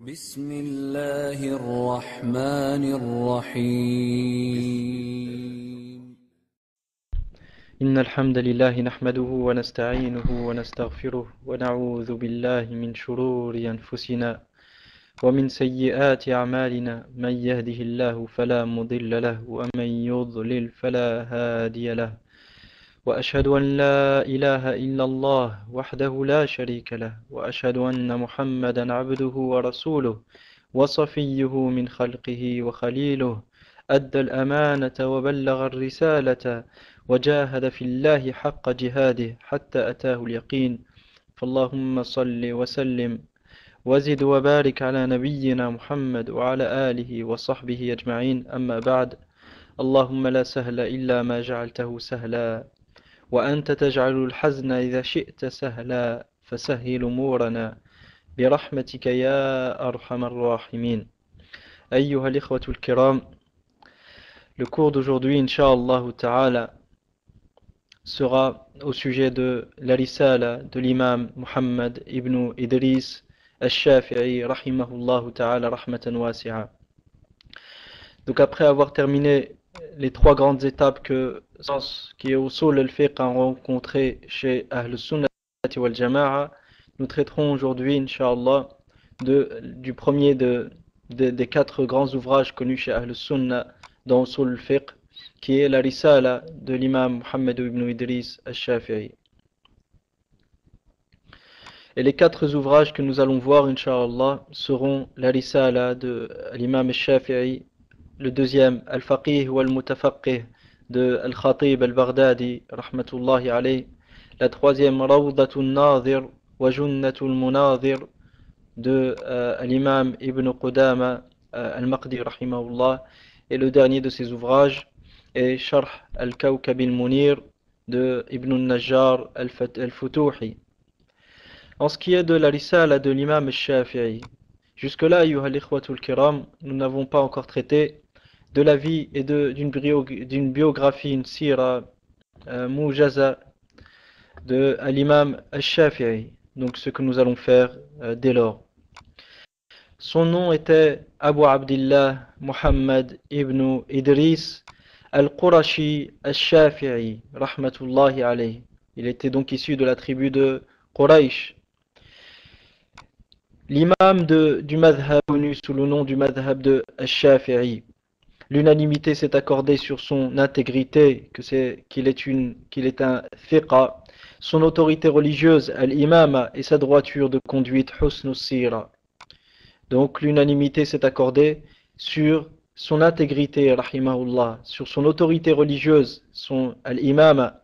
بسم الله الرحمن الرحيم إن الحمد لله نحمده ونستعينه ونستغفره ونعوذ بالله من شرور أنفسنا ومن سيئات أعمالنا من يهده الله فلا مضل له ومن يضلل فلا هادي له وأشهد أن لا إله إلا الله وحده لا شريك له وأشهد أن محمدا عبده ورسوله وصفيه من خلقه وخليله أدى الأمانة وبلغ الرسالة وجاهد في الله حق جهاده حتى أتاه اليقين فاللهم صل وسلم وزد وبارك على نبينا محمد وعلى آله وصحبه أجمعين أما بعد اللهم لا سهل إلا ما جعلته سهلا وأنت تجعل الحزن إذا شئت سهلا فسهل أمورنا برحمتك يا أرحم الراحمين أيها الإخوة الكرام. Le cours d'aujourd'hui, Inch'Allah Ta'ala, sera au sujet de la risala de l'imam Muhammad ibn Idris al-Shafi'i, rahimahullah ta'ala, rahmatan wasi'a. Donc après avoir terminé les trois grandes étapes qui est usul al-fiqh a rencontré chez Ahl Sunnah wal Jama'a, nous traiterons aujourd'hui, Inch'Allah, du premier des quatre grands ouvrages connus chez Ahl Sunnah dans usul al-fiqh, qui est la risala de l'imam Muhammad ibn Idris al-Shafi'i. Et les quatre ouvrages que nous allons voir, Inch'Allah, seront la risala de l'imam al-Shafi'i, le deuxième, Al-Faqih ou Al-Mutafaqih de Al-Khatib Al-Baghdadi, rahmatullahi alayh. La troisième, Rawdatul Nadhir wa Junnatul Munadhir de l'imam Ibn Qudama Al-Maqdi, rahimahullah. Et le dernier de ces ouvrages est Sharh Al-Kawkab Al-Munir de Ibn Najjar Al-Futuhi. En ce qui est de la risala de l'imam Al-Shafi'i, jusque-là, ayyuha al-ikhwatul kiram, nous n'avons pas encore traité de la vie et d'une biographie, une sira mujaza de l'imam al-Shafi'i, donc ce que nous allons faire dès lors. Son nom était Abu Abdillah Muhammad ibn Idris al-Qurashi al-Shafi'i, rahmatullahi alayh. Il était donc issu de la tribu de Quraysh. L'imam du madhab connu sous le nom du madhab de al-Shafi'i. L'unanimité s'est accordée sur son intégrité, qu'il est un fiqa, son autorité religieuse, al-imama, et sa droiture de conduite, husnu sira. Donc l'unanimité s'est accordée sur son intégrité, rahimahullah, sur son autorité religieuse, son al-imama,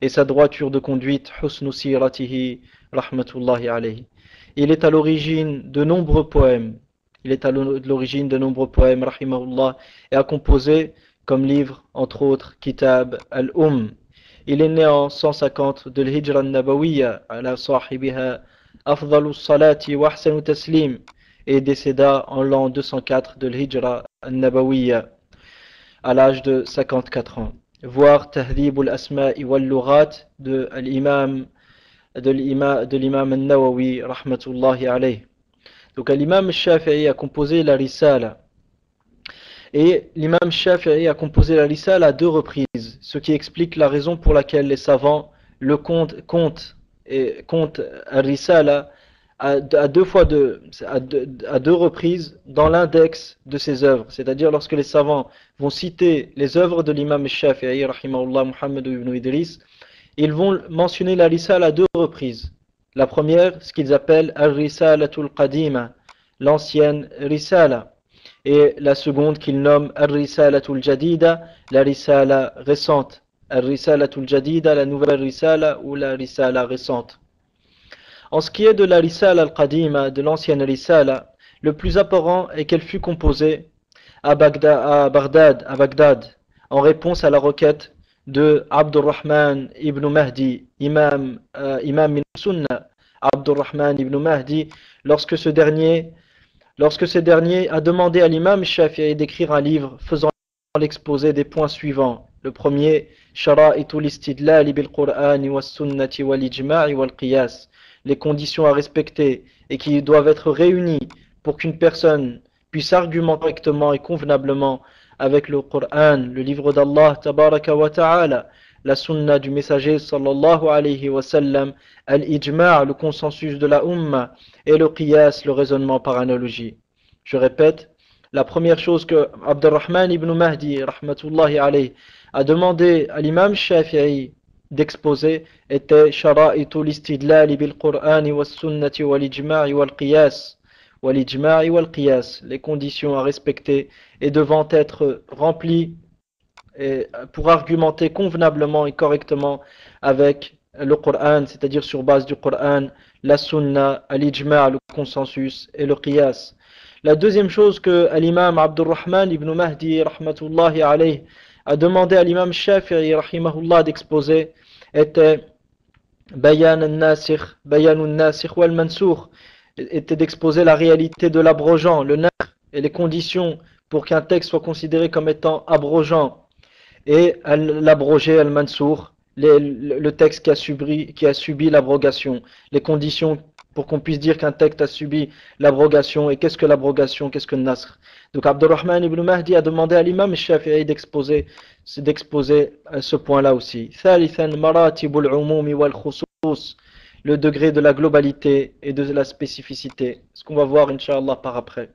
et sa droiture de conduite, husnu siratihi, rahmatullahi alayhi. Il est à l'origine de nombreux poèmes. Rahimahullah, et a composé comme livre, entre autres, Kitab Il est né en 150 de l'Hijra al-Nabawiyya, ala sahibiha afdalu salati wa ahsanu taslim, et décéda en l'an 204 de l'Hijra al-Nabawiyya, à l'âge de 54 ans. Voir Tahdhib al-Asma'i wal-Lughat de l'imam al-Nawawi, rahmatullahi alayh. Donc l'imam Shafi'i a composé la risala. Et l'imam Shafi'i a composé la risala à deux reprises, ce qui explique la raison pour laquelle les savants le comptent la risala à deux reprises dans l'index de ses œuvres. C'est-à-dire lorsque les savants vont citer les œuvres de l'imam Shafi'i, rahimahullah, Muhammad ibn Idris, ils vont mentionner la risala à deux reprises. La première, ce qu'ils appellent Al-Risalatul Qadima, l'ancienne Risala. Et la seconde qu'ils nomment Al-Risalatul Jadida, la Risala récente. Al-Risalatul Jadida, la nouvelle Risala ou la Risala récente. En ce qui est de la Risala Al-Qadima, de l'ancienne Risala, le plus apparent est qu'elle fut composée à Bagdad, en réponse à la requête de Abdurrahman ibn Mahdi, imam min Sunnah, Abdurrahman ibn Mahdi, lorsque ce dernier a demandé à l'imam Shafi'i d'écrire un livre faisant l'exposé des points suivants. Le premier, Shara'itul istidlal bil Qur'an was sunnati wal ijma' wal qiyas, les conditions à respecter et qui doivent être réunies pour qu'une personne puisse argumenter correctement et convenablement avec le Coran, le livre d'Allah, tabaraka wa ta'ala, la sunna du messager sallallahu alayhi wa sallam, al-ijma', le consensus de la umma, et le qiyas, le raisonnement par analogie. Je répète, la première chose que Abdurrahman ibn Mahdi, rahmatullahi alayhi, a demandé à l'imam Shafi'i d'exposer était shara'itu l'istidlal bil Qur'an wa sunnati wal ijma' wal qiyas. Les conditions à respecter et devant être remplies pour argumenter convenablement et correctement avec le Coran, c'est-à-dire sur base du Coran, la sunna, l'ijma', le consensus et le qiyas. La deuxième chose que l'imam Abdurrahman ibn Mahdi rahmatullahi alayhi a demandé à l'imam Shafi'i rahimahullah d'exposer était bayan al-nasikh wal mansukh, était d'exposer la réalité de l'abrogeant, le nasr, et les conditions pour qu'un texte soit considéré comme étant abrogeant, et l'abrogé al-mansour, le texte qui a subi l'abrogation, les conditions pour qu'on puisse dire qu'un texte a subi l'abrogation, et qu'est-ce que l'abrogation, qu'est-ce que le nasr. Donc Abdurrahman ibn Mahdi a demandé à l'imam Shafi'i d'exposer ce point-là aussi. Thalithan maratibul umumi wal khusus, le degré de la globalité et de la spécificité, ce qu'on va voir Inch'Allah par après.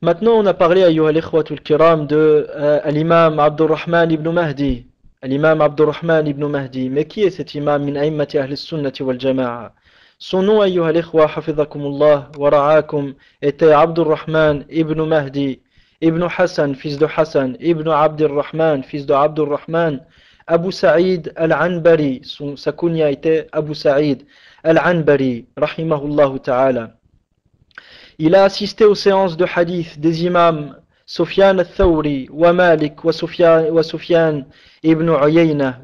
Maintenant on a parlé ayyuha al-ikhwatul kiram de l'imam Abdurrahman ibn Mahdi. L'imam Abdurrahman ibn Mahdi, mais qui est cet imam min a'immati ahli sunnati wal jama'a? Son nom ayyuha al-ikhwa hafizakumullah wa ra'akum était Abdurrahman ibn Mahdi ibn Hassan, fils de Hassan, ibn Abdurrahman, fils de Abdurrahman, Abu Sa'id al-Anbari, sa kunya était Abu Sa'id al-Anbari, rahimahullah ta'ala. Il a assisté aux séances de hadith des imams Sufyan al-Thawri, wa Malik, wa Sufyan ibn Uyayna,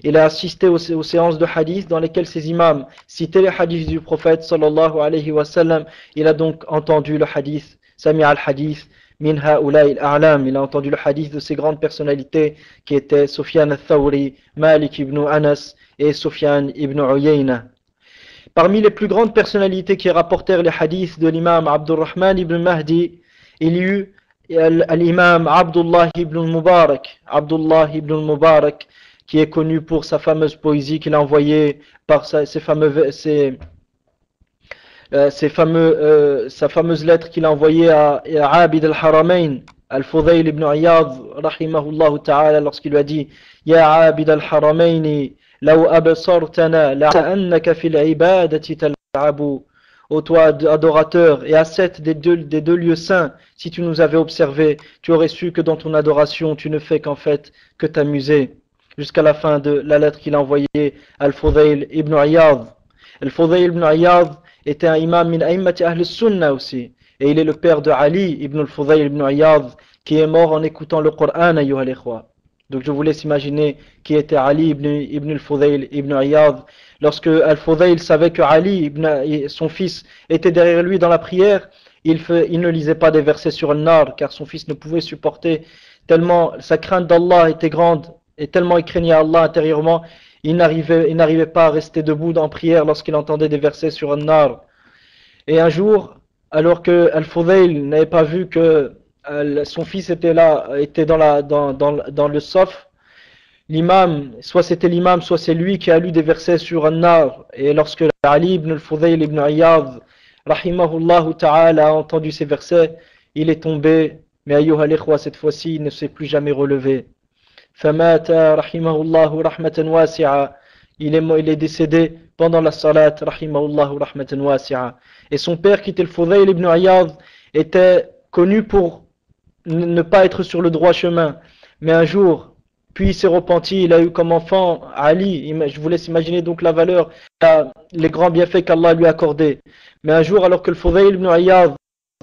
Il a assisté aux séances de hadith dans lesquelles ces imams citaient les hadiths du prophète sallallahu alayhi wa sallam. Il a donc entendu le hadith, Sami'a al-hadith min ha'ulai al-a'lam. Il a entendu le hadith de ces grandes personnalités qui étaient Sufyan al-Thawri, Malik ibn Anas et Sufyan ibn Uyayna. Parmi les plus grandes personnalités qui rapportèrent les hadiths de l'imam Abdurrahman ibn Mahdi, il y eut l'imam Abdullah ibn Mubarak, qui est connu pour sa fameuse poésie qu'il a envoyée par sa fameuse lettre qu'il a envoyée à Abid al-Haramain, al-Fudayl ibn Iyad, rahimahullah ta'ala, lorsqu'il lui a dit Ya Abid al-Haramain, لو أبصرتنا لأنك في العبادة تلعب. Ô toi adorateur et ascète des deux lieux saints, si tu nous avais observés, tu aurais su que dans ton adoration tu ne fais qu'en fait que t'amuser. Jusqu'à la fin de la lettre qu'il a envoyée à Al-Fudayl ibn Iyad. Al-Fudayl ibn Iyad était un imam min a'immati ahl sunnah aussi, et il est le père de Ali ibn al-Fudayl ibn Iyad, qui est mort en écoutant le Coran, ayyuha al-ikhwa. Donc je vous laisse imaginer qui était Ali ibn al-Fudayl ibn Iyad. Lorsque al-Fudayl savait que Ali, son fils, était derrière lui dans la prière, il ne lisait pas des versets sur le nar, car son fils ne pouvait supporter, tellement sa crainte d'Allah était grande, et tellement il craignait Allah intérieurement, il n'arrivait pas à rester debout en prière lorsqu'il entendait des versets sur le nar. Et un jour, alors que al-Fudayl n'avait pas vu que son fils était dans le saf, l'imam, soit c'était l'imam, soit c'est lui qui a lu des versets sur An-Nar. Et lorsque Ali ibn al-Fudayl ibn Iyad, rahimahullah ta'ala, a entendu ces versets, il est tombé, mais ayyuha al-ikhwa, cette fois-ci, il ne s'est plus jamais relevé. Famata, rahimahullah, rahmatan wasi'a. Il est décédé pendant la salat, rahimahullah, rahmatan wasi'a. Et son père, qui était le Fudayl ibn Iyad, était connu pour ne pas être sur le droit chemin. Mais un jour, puis il s'est repenti, il a eu comme enfant Ali. Je vous laisse imaginer donc la valeur, les grands bienfaits qu'Allah lui a accordés. Mais un jour, alors que le Fudayl ibn Iyad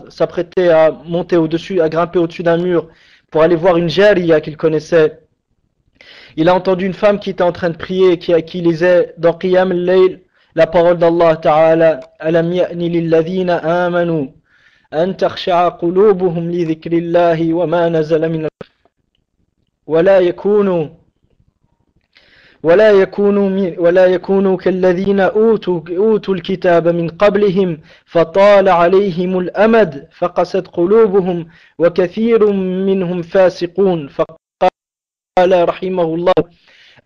s'apprêtait à monter au-dessus, à grimper au-dessus d'un mur pour aller voir une jariya qu'il connaissait, il a entendu une femme qui était en train de prier, qui lisait dans Qiyam al-Layl la parole d'Allah Ta'ala, Alam ya'ni lilladhina amanu أن تخشع قلوبهم لذكر الله وما نزل من ولا ولا يكونوا كالذين أوتوا الكتاب من قبلهم فطال عليهم الأمد فقست قلوبهم وكثير منهم فاسقون فقال رحمه الله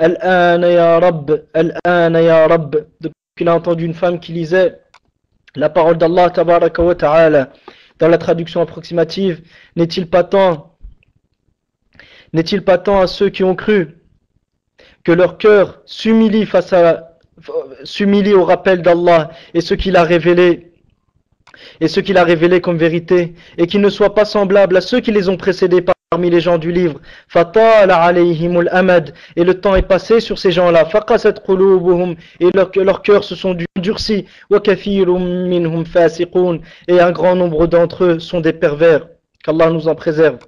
الآن يا رب الآن يا رب. Donc il a entendu une femme qui lisait la parole d'Allah tabaraka wa ta'ala dans la traduction approximative. N'est-il pas temps à ceux qui ont cru que leur cœur s'humilie au rappel d'Allah et ce qu'il a révélé comme vérité, et qu'ils ne soient pas semblables à ceux qui les ont précédés parmi les gens du livre. Fatala alayhimul amad, et le temps est passé sur ces gens-là. Faqasat qulubuhum, et leurs cœurs se sont durcis. Wa kathirum minhum fasiqun, et un grand nombre d'entre eux sont des pervers. Qu'Allah nous en préserve.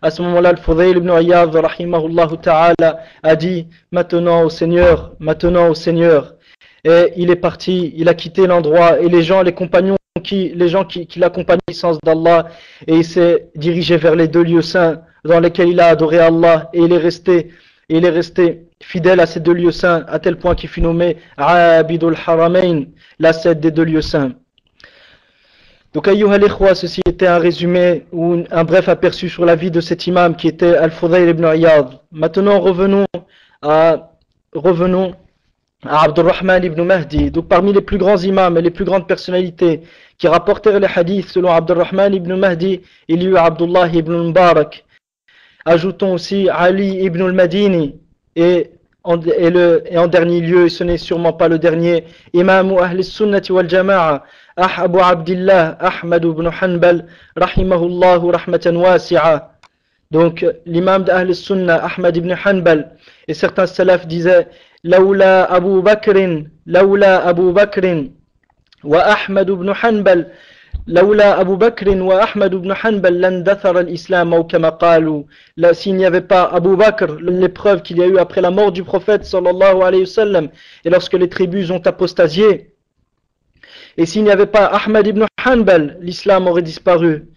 À ce moment-là, le Fudayl ibn Iyad, rahimahullah ta'ala, a dit maintenant au Seigneur. Et il est parti, il a quitté l'endroit, et les gens qui l'accompagnaient au sens d'Allah, et il s'est dirigé vers les 2 lieux saints dans lesquels il a adoré Allah, et il est resté fidèle à ces 2 lieux saints, à tel point qu'il fut nommé Abidul Haramain, l'ascète des 2 lieux saints. Donc, ayyuha al-ikhwa, ceci était un résumé ou un bref aperçu sur la vie de cet imam qui était Al-Fudayl ibn Iyad. Maintenant, revenons à Abdurrahman ibn Mahdi. Donc, parmi les plus grands imams et les plus grandes personnalités qui rapportèrent les hadiths selon Abdurrahman ibn Mahdi, il y eut Abdullah ibn Mubarak. Ajoutons aussi Ali ibn al-Madini et en dernier lieu, et ce n'est sûrement pas le dernier, Imam Ahl Sunnati wal Jama'a, Abu Abdillah Ahmad ibn Hanbal, rahimahullahu rahmatan wasi'a. Donc, l'imam d'Ahl Sunnah, Ahmad ibn Hanbal, et certains salafs disaient, Lawla Abu Bakrin, wa Ahmad ibn Hanbal, Lawla Abu Bakr wa Ahmad ibn Hanbal landathara al-Islam ou kama qalu. Là, s'il n'y avait pas Abu Bakr, l'épreuve qu'il y a eu après la mort du prophète sallallahu alayhi wa sallam, et lorsque les tribus ont apostasié, et s'il n'y avait pas Ahmad ibn Hanbal, l'islam aurait disparu.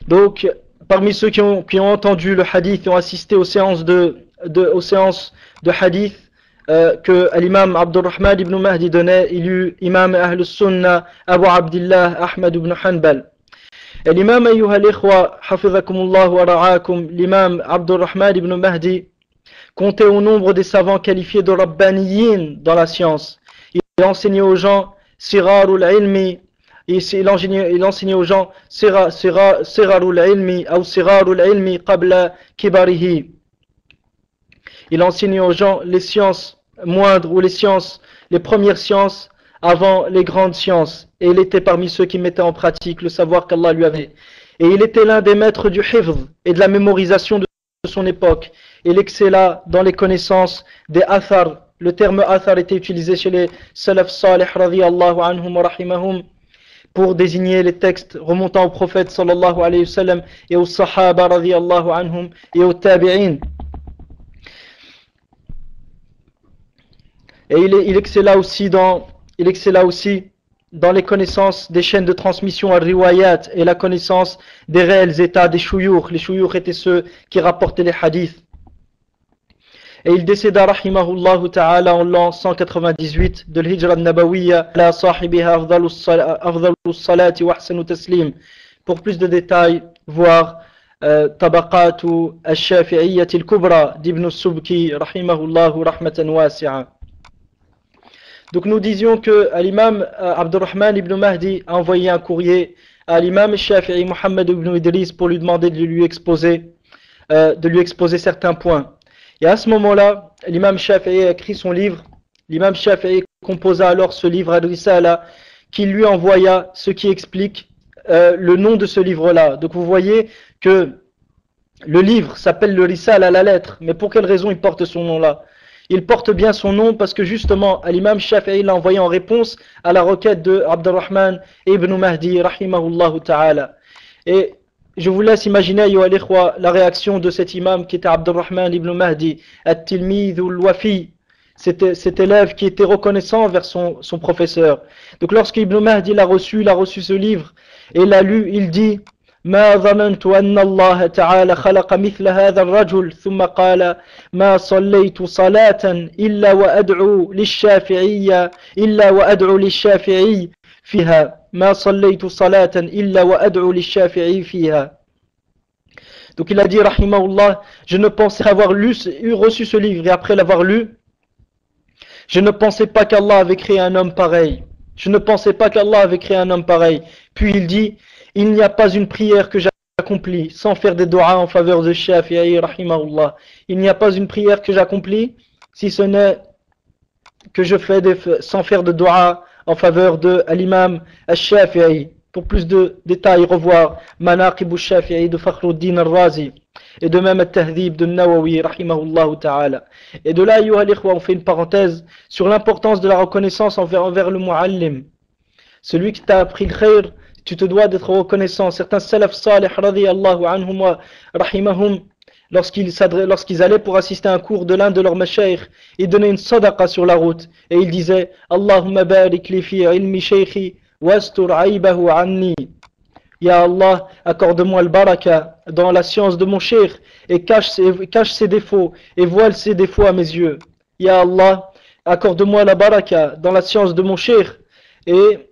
Donc, parmi ceux qui ont entendu le hadith et ont assisté aux séances de hadith que l'imam Abdurrahman ibn Mahdi donnait, il y eut imam Ahl Sunnah Abu Abdillah Ahmad ibn Hanbal. Et l'imam ayyuha al-ikhwa hafizakumullah wa ra'akum, l'imam Abdurrahman ibn Mahdi comptait au nombre des savants qualifiés de Rabbaniyin dans la science. Il enseignait aux gens Sirarul ilmi, il enseignait aux gens Sirarul ilmi ou Sirarul ilmi qabla kibarihi. Il enseignait aux gens les sciences moindres ou les premières sciences avant les grandes sciences. Et il était parmi ceux qui mettaient en pratique le savoir qu'Allah lui avait. Et il était l'un des maîtres du hifz et de la mémorisation de son époque. Il excella dans les connaissances des athar. Le terme athar était utilisé chez les salaf salih radiyallahu anhum wa rahimahum pour désigner les textes remontant au prophète sallallahu alayhi wa sallam et aux sahaba radiyallahu anhum et aux tabi'in. Et il excella aussi dans les connaissances des chaînes de transmission à riwayat et la connaissance des réels états des shuyukh. Les shuyukh étaient ceux qui rapportaient les hadiths. Et il décéda rahimahullah ta'ala en l'an 198 de l'Hijra al-Nabawiyya la sahibiha afdalus salati wa ahsanu taslim. Pour plus de détails, voir Tabaqatu al-Shafi'iyyat al-Kubra d'Ibn Subki rahimahullah rahmatan wasi'a. Donc nous disions que l'imam Abdurrahman ibn Mahdi a envoyé un courrier à l'imam Shafi'i Muhammad ibn Idris pour lui demander de lui exposer certains points. Et à ce moment-là, l'imam Shafi'i a écrit son livre. L'imam Shafi'i composa alors ce livre Al-Risala qui lui envoya ce qui explique le nom de ce livre-là. Donc vous voyez que le livre s'appelle le Risala à la lettre, mais pour quelle raison il porte son nom-là? Il porte bien son nom parce que justement, l'imam Shafi'i l'a envoyé en réponse à la requête de Abdurrahman ibn Mahdi, rahimahullah ta'ala. Et je vous laisse imaginer, ayyuha al-ikhwa, la réaction de cet imam qui était Abdurrahman ibn Mahdi, at-tilmidh al-wafi, cet élève qui était reconnaissant vers son professeur. Donc lorsqu'Ibn Mahdi l'a reçu ce livre, et l'a lu, il dit, ما ظننت أن الله تعالى خلق مثل هذا الرجل ثم قال ما صليت صلاة إلا وأدعو للشافعي فيها ما صليت صلاة إلا وأدعو للشافعي فيها. Donc il a dit rahimahullah, je ne pensais avoir reçu ce livre et après l'avoir lu, je ne pensais pas qu'Allah avait créé un homme pareil. Je ne pensais pas qu'Allah avait créé un homme pareil. Puis il dit, il n'y a pas une prière que j'accomplis sans faire des doigts en faveur de Shafi'i rahimahullah. Il n'y a pas une prière que j'accomplis si ce n'est que je fais sans faire de doigts en faveur de l'imam al-Shafi'i. Pour plus de détails, revoir Manaqib al-Shafi'i de Fakhruddin al-Razi et de même al-Tahdhib de Nawawi rahimahullah ta'ala. Et de là, ayyuha al-ikhwa, on fait une parenthèse sur l'importance de la reconnaissance envers le muallim. Celui qui t'a appris le khair, tu te dois d'être reconnaissant. Certains salaf salih radiyallahu anhum wa rahimahum, lorsqu'ils allaient pour assister à un cours de l'un de leurs mashayikh, ils donnaient une sadaqa sur la route et ils disaient Allahumma barik li fi ilmi shaykhi wastur aibahu anni. Ya Allah, accorde-moi le baraka dans la science de mon cheikh et cache ses défauts et voile ses défauts à mes yeux. Ya Allah, accorde-moi la baraka dans la science de mon cheikh et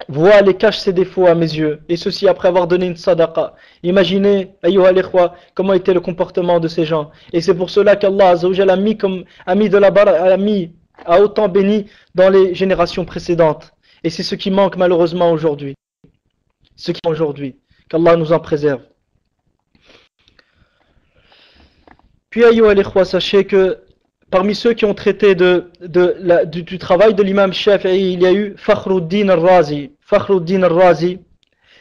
voile et cache ses défauts à mes yeux. Et ceci après avoir donné une sadaqa. Imaginez, ayyuha al-ikhwa, comment était le comportement de ces gens. Et c'est pour cela qu'Allah Azza wa Jalla a autant béni dans les générations précédentes. Et c'est ce qui manque malheureusement aujourd'hui. Qu'Allah nous en préserve. Puis ayyuha al-ikhwa, sachez que parmi ceux qui ont traité du travail de l'imam Shafi'i, il y a eu Fakhruddin al-Razi,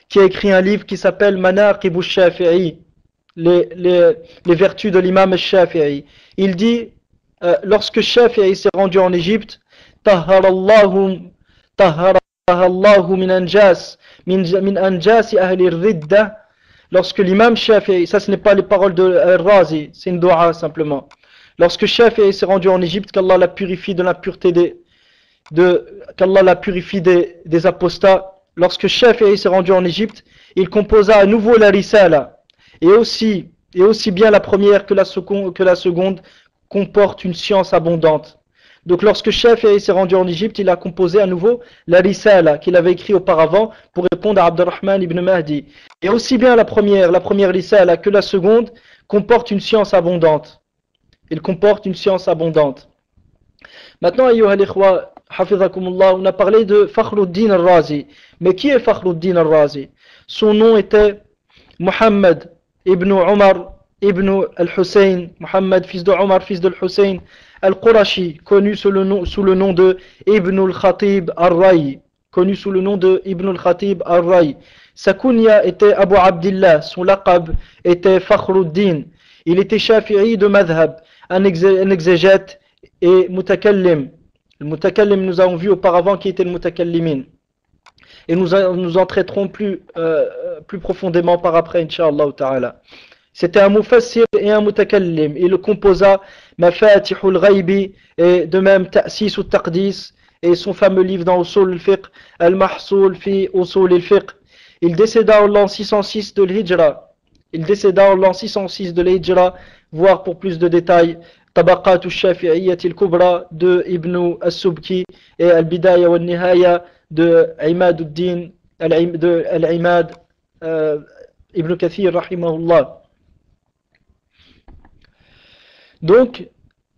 qui a écrit un livre qui s'appelle Manaqib al-Shafi'i, les vertus de l'imam Shafi'i. Il dit, lorsque Shafi'i s'est rendu en Égypte, Tahharallahu min anjas ahli ar-ridda. Lorsque l'imam Shafi'i, ça ce n'est pas les paroles de Razi, c'est une dua simplement. Lorsque Shafi'i s'est rendu en Égypte, qu'Allah la purifie de l'impureté qu'Allah la purifie des apostats. Lorsque Shafi'i s'est rendu en Égypte, il composa à nouveau la risala. Et aussi bien la première que la seconde comporte une science abondante. Donc lorsque Shafi'i s'est rendu en Égypte, il a composé à nouveau la risala qu'il avait écrit auparavant pour répondre à Abdurrahman ibn Mahdi. Et aussi bien la première risala que la seconde comporte une science abondante. Il comporte une science abondante. Maintenant, ayyuha al-ikhwa, hafizakumullah, on a parlé de Fakhruddin al-Razi. Mais qui est Fakhruddin al-Razi? Son nom était Muhammad ibn Omar ibn al-Hussein, Muhammad fils de Omar, fils de al-Hussein al-Qurashi, connu sous le nom de Ibn al-Khatib al-Ray. Sa kunya était Abu Abdillah, son laqab était Fakhruddin. Il était shafi'i de madhab, un exégète et mutakallim. Le mutakallim, nous avons vu auparavant qui était le mutakallimin. Et nous en traiterons plus profondément par après, Inch'Allah ta'ala. C'était un mufassir et un mutakallim. Il composa Mafatihul Ghaibi et de même Ta'sis ou Taqdis et son fameux livre dans Usul al-Fiqh, Al-Mahsul fi Usul al-Fiqh. Il décéda en l'an 606 de l'Hijra. Voire pour plus de détails, Tabaqat al-Shafi'iyyat al-Kubra de Ibn al-Subki et Al-Bidaya wa al-Nihaya de Imaduddin al-Imad Ibn Kathir rahimahullah. Donc,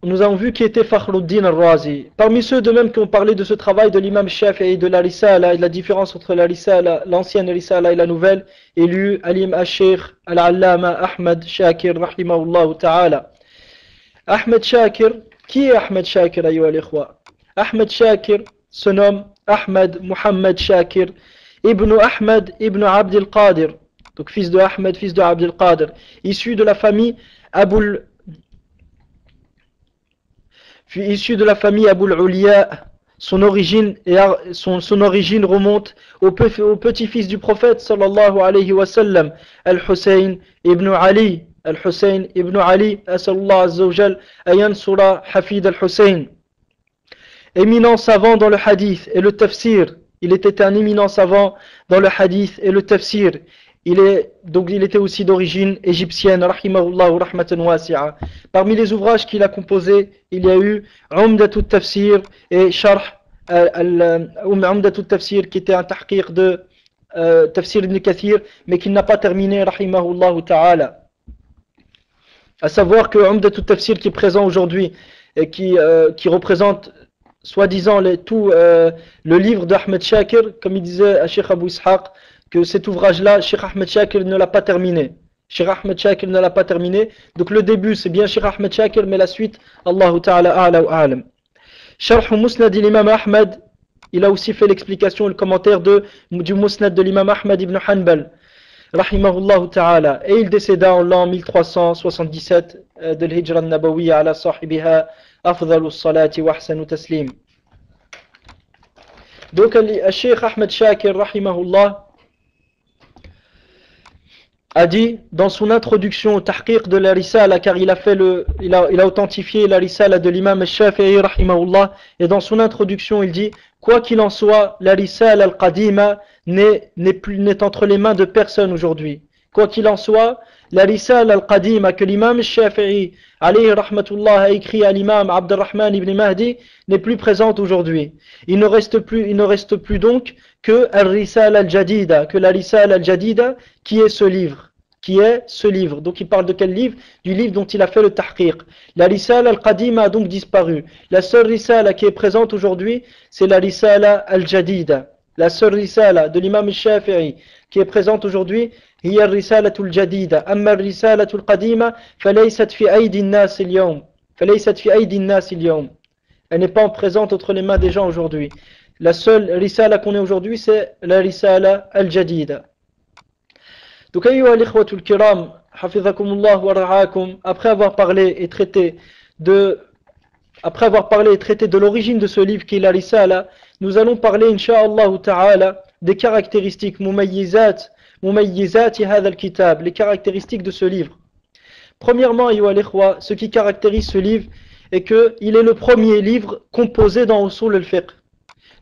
nous avons vu qui était Fakhruddin al-Razi. Parmi ceux de même qui ont parlé de ce travail de l'imam Shafi'i, de la Risala et de la différence entre la Risala, l'ancienne Risala et la nouvelle, il y eut Alim al-Sheikh al-Allama Ahmad Shakir rahimahullah ta'ala. Ahmed Shakir, qui est Ahmed Shakir ayyuha al-ikhwa? Ahmed Shakir se nomme Ahmed Muhammad Shakir ibn Ahmed ibn Abd al-Qadir, donc fils de Ahmed, fils de Abd al-Qadir, issu de la famille Aboul Uliya. Son origine remonte au petit-fils du prophète sallallahu alayhi wa sallam, Al-Hussein ibn Ali. Asallallahu azza wa jal ayansura hafid al-Hussein. Éminent savant dans le hadith et le tafsir. Il était un éminent savant dans le hadith et le tafsir. Donc il était aussi d'origine égyptienne, rahimahullah rahmatan wasi'a. Parmi les ouvrages qu'il a composés, il y a eu Umdatut Tafsir et Sharh Umdatut Tafsir, qui était un tahqiq de Tafsir ibn Kathir, mais qu'il n'a pas terminé, rahimahullah ta'ala. À savoir que Umdatut Tafsir, qui est présent aujourd'hui et qui représente soi-disant le livre d'Ahmed Shakir, comme il disait à Cheikh Abou Ishaq, que cet ouvrage-là, Cheikh Ahmed Shakir ne l'a pas terminé. Cheikh Ahmed Shakir ne l'a pas terminé. Donc le début, c'est bien Cheikh Ahmed Shakir, mais la suite, Allahu Ta'ala a'la wa a'lam. Sharh Musnad l'imam Ahmad, il a aussi fait l'explication et le commentaire du Musnad de l'imam Ahmad ibn Hanbal, rahimahullah ta'ala. Et il décéda en l'an 1377 de l'Hijra al-Nabawiyya ala sahibiha afdalus salati wa ahsanu taslim. Donc Cheikh Ahmed Shakir, rahimahullah, a dit dans son introduction au tahqiq de la Risala, car il a authentifié la Risala de l'imam al-Shafi'i rahimahullah, et dans son introduction il dit: quoi qu'il en soit, la Risala al-Qadima n'est entre les mains de personne aujourd'hui. Quoi qu'il en soit, la Risala al-Qadima que l'imam al-Shafi'i alayhi rahmatullah a écrit à l'imam Abdurrahman ibn Mahdi n'est plus présente aujourd'hui. Il ne reste plus donc que al-Risala al-Jadida, que la Risala al-Jadida, qui est ce livre. Donc il parle de quel livre? Du livre dont il a fait le tahqiq. La Risala al-Qadima a donc disparu. La seule Risala qui est présente aujourd'hui, c'est la Risala al-Jadida. La seule Risala de l'imam al-Shafi'i qui est présente aujourd'hui, هي الرسالة الجديدة. أما الرسالة القديمة فليست في أيدي الناس اليوم. Elle n'est pas présente entre les mains des gens aujourd'hui. La seule risala qu'on ait aujourd'hui, c'est la risala al-jadida. Donc, ayyuha al-ikhwatul kiram, hafizakumullah wa ra'akum, après avoir parlé et traité de l'origine de ce livre qui est la risala, nous allons parler, insha'Allah ta'ala, des caractéristiques mumayyizat hadha al-kitab, les caractéristiques de ce livre. Premièrement, ayyuha al-ikhwa, ce qui caractérise ce livre est qu'il est le premier livre composé dans Usul al-Fiqh.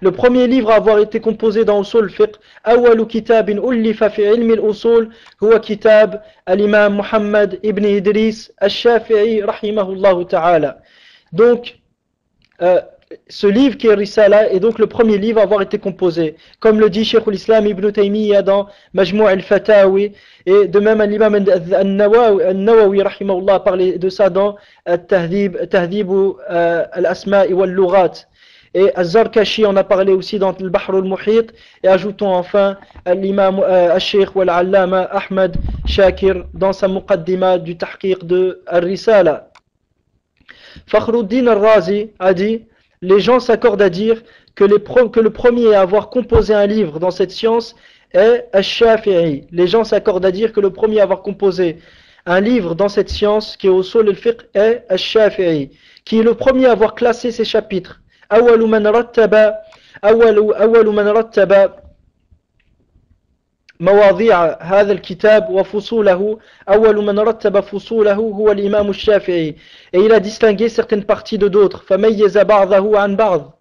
Le premier livre à avoir été composé dans Usul al-Fiqh, أول كتاب ألف في علم الأصول هو كتاب الإمام محمد ibn Idris al-Shafi'i rahimahullah ta'ala. Donc, ce livre qui est Risala est donc le premier livre à avoir été composé, comme le dit Cheikh l'Islam Ibn Taymiyyah dans Majmou' al-Fatawi, et de même l'imam al-Nawawi rahimahullah a parlé de ça dans Tahdhib al-Asma'i wal-Lughat, et al-Zarkashi en a parlé aussi dans al-Bahr al-Muhit, et ajoutons enfin l'imam al-Sheikh wal-Allama Ahmad Shakir dans sa muqaddima du tahqiq de al-Risala. Fakhruddin al-Razi a dit: les gens s'accordent à dire que le premier à avoir composé un livre dans cette science est al-Shafi'i. Les gens s'accordent à dire que le premier à avoir composé un livre dans cette science qui est Usul al-Fiqh est al-Shafi'i, qui est le premier à avoir classé ses chapitres. أول من رتب مواضيع هذا الكتاب وفصوله أول من رتب فصوله هو الإمام الشافعي. Et il a distingué certaines parties de d'autres. فميز بعضه عن بعض.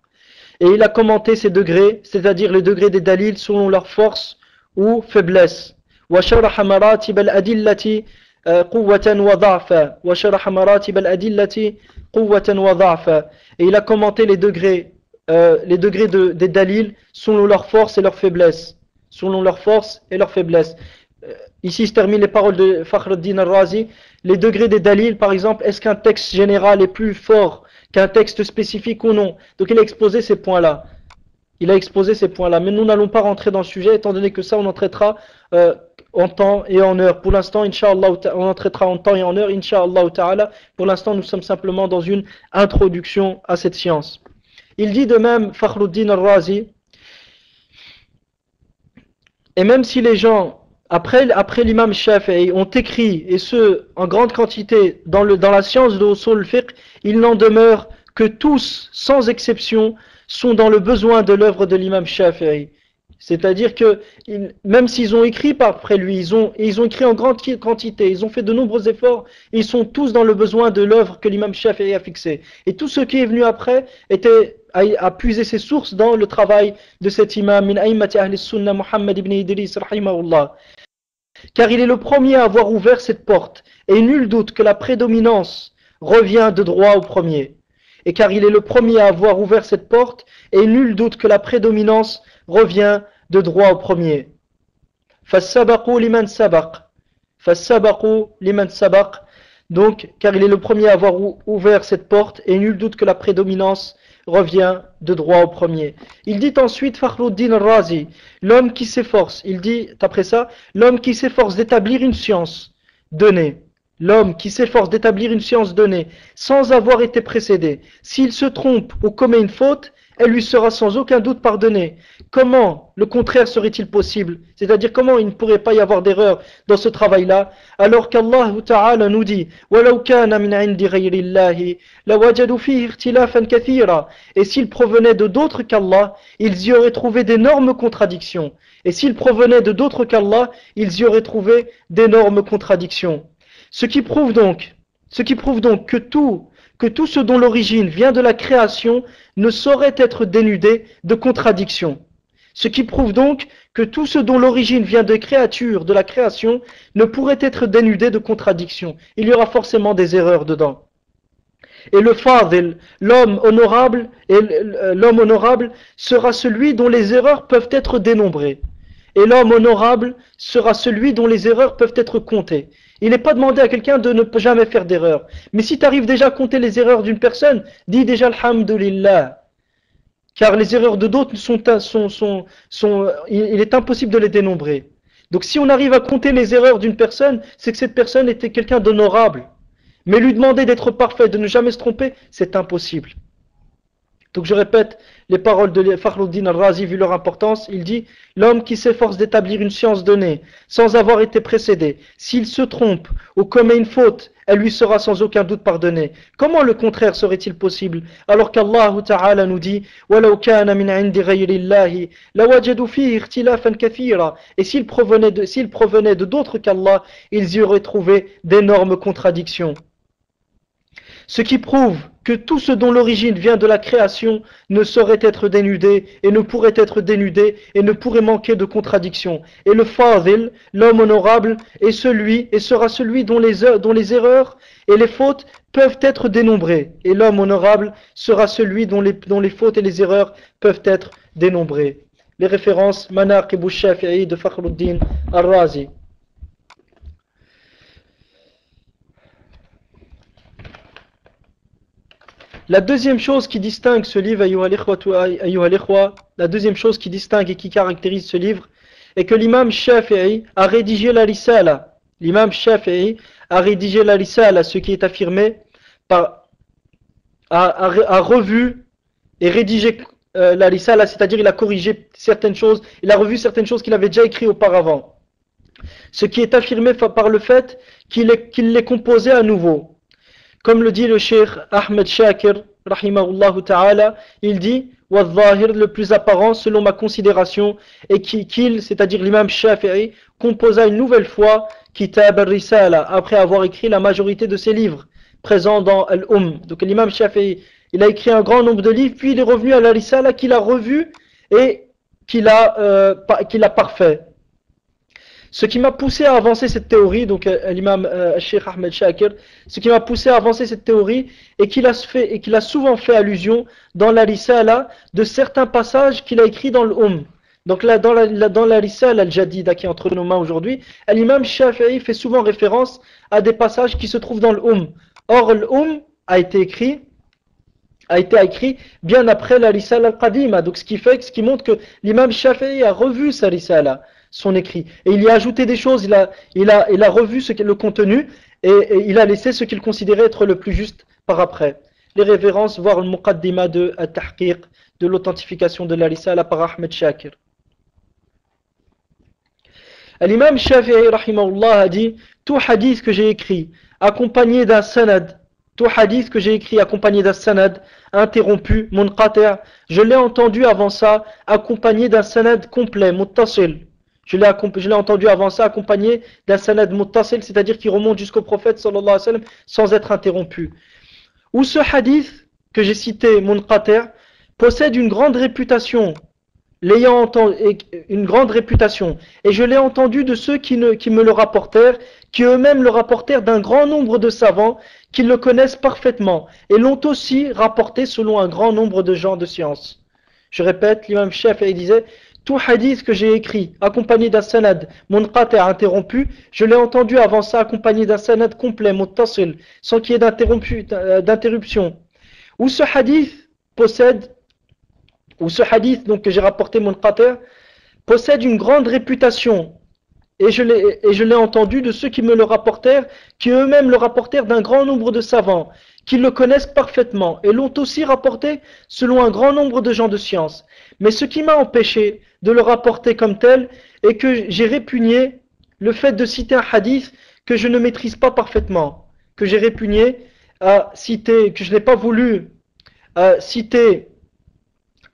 Et il a commenté ces degrés, c'est-à-dire les degrés des dalils selon leur force ou faiblesse. وشرح مراتب الأدلة قوة وضعفا. وشرح مراتب الأدلة قوة وضعفا. Et il a commenté les degrés des dalils selon leur force et leur faiblesse. Ici se terminent les paroles de Fakhruddin al-Razi. Les degrés des dalils, par exemple, est-ce qu'un texte général est plus fort qu'un texte spécifique ou non? Donc il a exposé ces points-là. Mais nous n'allons pas rentrer dans le sujet, étant donné que ça on en traitera en temps et en heure. Pour l'instant, Inch'Allah, on en traitera en temps et en heure, Inch'Allah ta'ala. Pour l'instant, nous sommes simplement dans une introduction à cette science. Il dit de même, Fakhruddin al-Razi, et même si les gens, après l'imam Shafi'i, ont écrit, et ce, en grande quantité, dans la science de Usul al-Fiqh, il n'en demeure que tous, sans exception, sont dans le besoin de l'œuvre de l'imam Shafi'i. C'est-à-dire que, même s'ils ont écrit après lui, ils ont écrit en grande quantité, ils ont fait de nombreux efforts, ils sont tous dans le besoin de l'œuvre que l'imam Shafi'i a fixée. Et tout ce qui est venu après a puisé ses sources dans le travail de cet imam, min a'immati ahli sunnah, Muhammad ibn Idris, rahimahullah. car il est le premier à avoir ouvert cette porte, et nul doute que la prédominance revient de droit au premier. Et car il est le premier à avoir ouvert cette porte, et nul doute que la prédominance revient de droit au premier. فَالسَّبَقُوا لِمَنْ سَبَقَ فَالسَّبَقُوا لِمَنْ سَبَقَ. Donc, car il est le premier à avoir ouvert cette porte, et nul doute que la prédominance revient de droit au premier. Il dit ensuite, Fakhruddin al-Razi, l'homme qui s'efforce, il dit après ça, l'homme qui s'efforce d'établir une science donnée, l'homme qui s'efforce d'établir une science donnée, sans avoir été précédé, s'il se trompe ou commet une faute, elle lui sera sans aucun doute pardonnée. Comment le contraire serait-il possible? C'est-à-dire comment il ne pourrait pas y avoir d'erreur dans ce travail-là, alors qu'Allah Ta'ala nous dit وَلَوْ كَانَ مِنْ عِنْدِ غَيْرِ اللَّهِ لَوَجَدُوا فِيهِ اخْتِلَافًا كَثِيرًا. Et s'il provenait de d'autres qu'Allah, ils y auraient trouvé d'énormes contradictions. Et s'il provenait de d'autres qu'Allah, ils y auraient trouvé d'énormes contradictions. Ce qui prouve donc que tout ce dont l'origine vient de la création ne saurait être dénudé de contradictions. Ce qui prouve donc que tout ce dont l'origine vient des créatures, de la création, ne pourrait être dénudé de contradictions. Il y aura forcément des erreurs dedans. Et le fadil, l'homme honorable sera celui dont les erreurs peuvent être dénombrées. Et l'homme honorable sera celui dont les erreurs peuvent être comptées. Il n'est pas demandé à quelqu'un de ne jamais faire d'erreur. Mais si tu arrives déjà à compter les erreurs d'une personne, dis déjà Alhamdulillah. Car les erreurs de d'autres il est impossible de les dénombrer. Donc si on arrive à compter les erreurs d'une personne, c'est que cette personne était quelqu'un d'honorable. Mais lui demander d'être parfait, de ne jamais se tromper, c'est impossible. Donc je répète les paroles de Fakhruddin al-Razi vu leur importance. Il dit, l'homme qui s'efforce d'établir une science donnée sans avoir été précédé, s'il se trompe ou commet une faute, elle lui sera sans aucun doute pardonnée. Comment le contraire serait-il possible alors qu'Allah Ta'ala nous dit وَلَوْ كَانَ مِنْ عِنْدِ غَيْرِ اللَّهِ لَوَجَدُوا فِيهِ اخْتِلَافًا كَثِيرًا. Et s'il provenait de d'autres qu'Allah, ils y auraient trouvé d'énormes contradictions. Ce qui prouve que tout ce dont l'origine vient de la création ne saurait être dénudé et ne pourrait être dénudé et ne pourrait manquer de contradiction. Et le fadil, l'homme honorable, sera celui dont les erreurs et les fautes peuvent être dénombrées. Et l'homme honorable sera celui dont les fautes et les erreurs peuvent être dénombrées. Les références Manaqib al-Shafi'i de Fakhruddin al-Razi. La deuxième chose qui distingue ce livre, la deuxième chose qui distingue et qui caractérise ce livre, est que l'imam Shafi'i a rédigé la risala. L'imam Shafi'i a rédigé la risala, ce qui est affirmé, a revu et rédigé la risala, c'est-à-dire il a corrigé certaines choses, il a revu certaines choses qu'il avait déjà écrites auparavant. Ce qui est affirmé par le fait qu'il les composait à nouveau. Comme le dit le cheikh Ahmed Shakir, rahimahullah ta'ala, il dit Wal-Zahir, le plus apparent selon ma considération, est qu'il, c'est-à-dire l'imam Shafi'i, composa une nouvelle fois Kitab al-Risala, après avoir écrit la majorité de ses livres présents dans Donc l'imam Shafi'i, il a écrit un grand nombre de livres, puis il est revenu à la Risala qu'il a revu et qu'il a parfait. Ce qui m'a poussé à avancer cette théorie, donc l'imam Cheikh Ahmed Shakir, ce qui m'a poussé à avancer cette théorie est qu'il a souvent fait allusion dans la Risala de certains passages qu'il a écrits dans le Donc là, dans la Risala al-Jadida qui est entre nos mains aujourd'hui, l'imam Shafi'i fait souvent référence à des passages qui se trouvent dans le Or, le a été écrit bien après la Risala al-Qadima, donc ce qui montre que l'imam Shafi'i a revu sa Risala, son écrit, et il y a ajouté des choses, il a revu le contenu, et il a laissé ce qu'il considérait être le plus juste par après. Les références, voire le muqaddima de At-Tahqiq, de l'authentification de la Risala par Ahmed Shakir. L'imam Shafi'i rahimahullah a dit, tout hadith que j'ai écrit accompagné d'un sanad, interrompu, munqati', je l'ai entendu avant ça accompagné d'un sanad complet, muttasil. Je l'ai entendu avant ça accompagné d'un sanad muttasil, c'est-à-dire qui remonte jusqu'au prophète sallallahu alayhi wa sallam sans être interrompu. Où ce hadith que j'ai cité, munqati', possède une grande réputation l'ayant entendu, une grande réputation. Et je l'ai entendu de ceux qui me le rapportèrent, qui eux-mêmes le rapportèrent d'un grand nombre de savants qui le connaissent parfaitement, et l'ont aussi rapporté selon un grand nombre de gens de science. Je répète, l'imam Shafi'i disait, tout hadith que j'ai écrit, accompagné d'un sanad, munqati' interrompu, je l'ai entendu avant ça accompagné d'un sanad complet, muttasil, sans qu'il y ait d'interruption. Où ce hadith possède, ou ce hadith donc, que j'ai rapporté munqati' possède une grande réputation, et je l'ai entendu de ceux qui me le rapportèrent, qui eux-mêmes le rapportèrent d'un grand nombre de savants, qui le connaissent parfaitement, et l'ont aussi rapporté selon un grand nombre de gens de science. Mais ce qui m'a empêché de le rapporter comme tel, est que j'ai répugné le fait de citer un hadith que je ne maîtrise pas parfaitement, que j'ai répugné à citer, que je n'ai pas voulu citer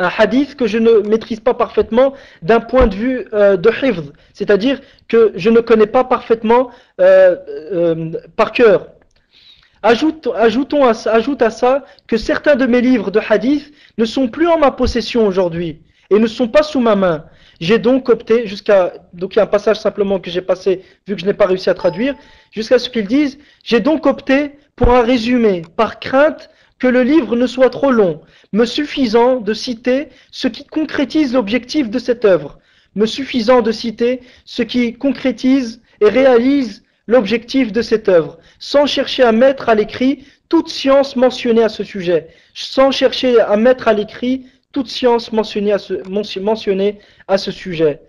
un hadith que je ne maîtrise pas parfaitement d'un point de vue de hifz, c'est-à-dire que je ne connais pas parfaitement par cœur. Ajoute à ça que certains de mes livres de hadith ne sont plus en ma possession aujourd'hui et ne sont pas sous ma main. J'ai donc opté donc il y a un passage simplement que j'ai passé vu que je n'ai pas réussi à traduire, jusqu'à ce qu'ils disent, j'ai donc opté pour un résumé par crainte que le livre ne soit trop long, me suffisant de citer ce qui concrétise l'objectif de cette œuvre, me suffisant de citer ce qui concrétise et réalise l'objectif de cette œuvre, sans chercher à mettre à l'écrit toute science mentionnée à ce sujet, sans chercher à mettre à l'écrit toute science mentionnée à ce sujet.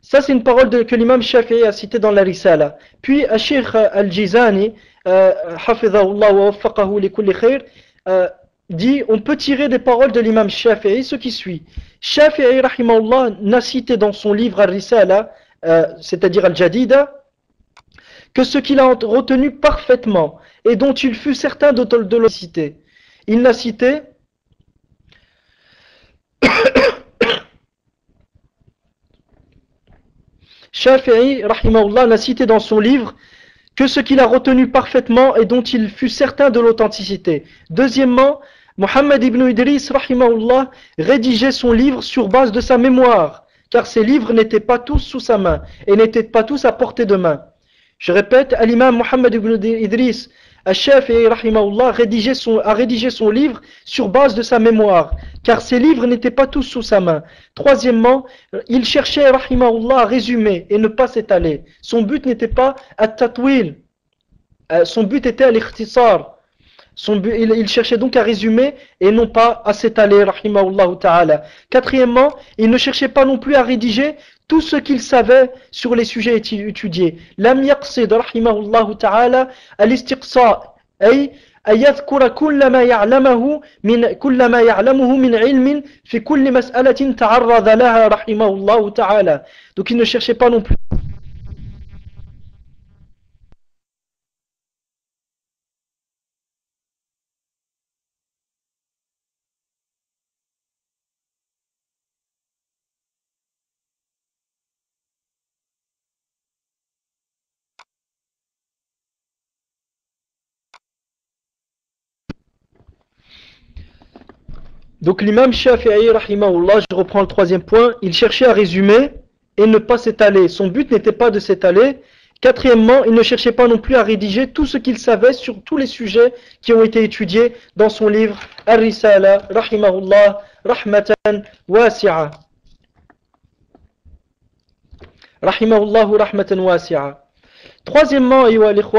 Ça, c'est une parole que l'imam Shafi'i a citée dans la Risala. Puis, Cheikh Al-Jizani, hafidhahullah wa waffaqahu li kulli khair, dit, on peut tirer des paroles de l'imam Shafi'i ce qui suit. Shafi'i, rahimahullah, n'a cité dans son livre Al-Risala, c'est-à-dire Al-Jadida, que ce qu'il a retenu parfaitement et dont il fut certain de le citer. Il n'a cité Shafi'i, rahimahullah, n'a cité dans son livre que ce qu'il a retenu parfaitement et dont il fut certain de l'authenticité. Deuxièmement, Mohammed ibn Idris, rahimahullah, rédigeait son livre sur base de sa mémoire, car ses livres n'étaient pas tous sous sa main et n'étaient pas tous à portée de main. Je répète, l'imam Mohammed ibn Idris, Al-Shafi'i, rahimahullah, a rédigé son livre sur base de sa mémoire, car ses livres n'étaient pas tous sous sa main. Troisièmement, il cherchait, rahimahullah, à résumer et ne pas s'étaler. Son but n'était pas à tatwil, son but était à l'ikhtisar. Il cherchait donc à résumer et non pas à s'étaler, rahimahullah ta'ala. Quatrièmement, il ne cherchait pas non plus à rédiger tout ce qu'il savait sur les sujets étudiés. Lam yaqsid, rahimahullah ta'ala, al-istiqsa, ay يذكر كل ما يعلمه من علم في كل مسألة تعرض لها رحمه الله تعالى. Donc il ne cherchait pas non plus Donc l'imam Shafi'i, rahimahullah, je reprends le troisième point, il cherchait à résumer et ne pas s'étaler. Son but n'était pas de s'étaler. Quatrièmement, il ne cherchait pas non plus à rédiger tout ce qu'il savait sur tous les sujets qui ont été étudiés dans son livre Ar-Risala, rahimahullah, rahmatan wasi'a. Rahimahullahu rahmatan wasi'a. Troisièmement,